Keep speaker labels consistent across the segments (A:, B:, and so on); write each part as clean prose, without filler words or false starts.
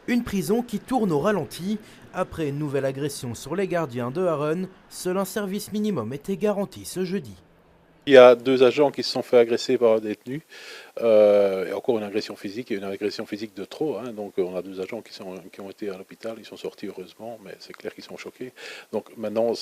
A: Une prison qui tourne au ralenti. Après une nouvelle agression sur les gardiens de Harren, seul un service minimum était garanti ce jeudi.
B: Il y a 2 agents qui se sont fait agresser par un détenu, et encore une agression physique, et une agression physique de trop. Donc on a 2 agents qui ont été à l'hôpital, ils sont sortis heureusement, mais c'est clair qu'ils sont choqués. Donc maintenant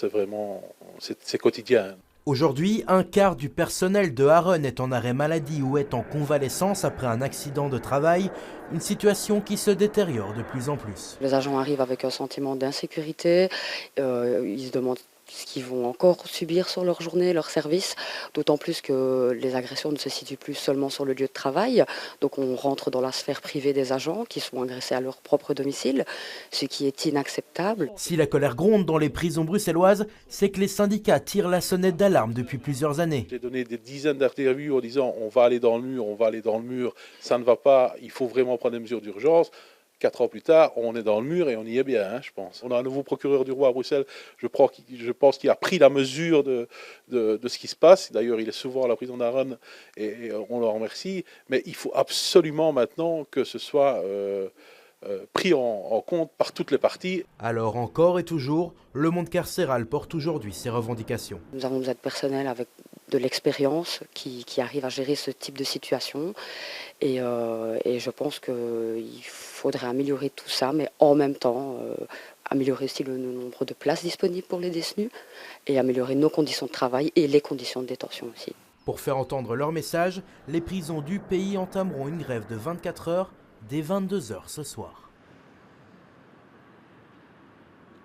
B: c'est quotidien.
A: Aujourd'hui, un quart du personnel de Harren est en arrêt maladie ou est en convalescence après un accident de travail, une situation qui se détériore de plus en plus.
C: Les agents arrivent avec un sentiment d'insécurité, ils se demandent ce qu'ils vont encore subir sur leur journée, leur service, d'autant plus que les agressions ne se situent plus seulement sur le lieu de travail, donc on rentre dans la sphère privée des agents qui sont agressés à leur propre domicile, ce qui est inacceptable.
A: Si la colère gronde dans les prisons bruxelloises, c'est que les syndicats tirent la sonnette d'alarme depuis plusieurs années.
B: J'ai donné des dizaines d'interviews en disant on va aller dans le mur, on va aller dans le mur, ça ne va pas, il faut vraiment prendre des mesures d'urgence. 4 ans plus tard, on est dans le mur et on y est bien, je pense. On a un nouveau procureur du roi à Bruxelles, je pense qu'il a pris la mesure de ce qui se passe. D'ailleurs, il est souvent à la prison d'Harren et on le remercie. Mais il faut absolument maintenant que ce soit pris en compte par toutes les parties.
A: Alors encore et toujours, le monde carcéral porte aujourd'hui ses revendications.
C: Nous avons besoin de personnel avec de l'expérience qui arrive à gérer ce type de situation et je pense qu'il faudrait améliorer tout ça, mais en même temps améliorer aussi le nombre de places disponibles pour les détenus et améliorer nos conditions de travail et les conditions de détention aussi.
A: Pour faire entendre leur message, les prisons du pays entameront une grève de 24 heures dès 22 heures ce soir.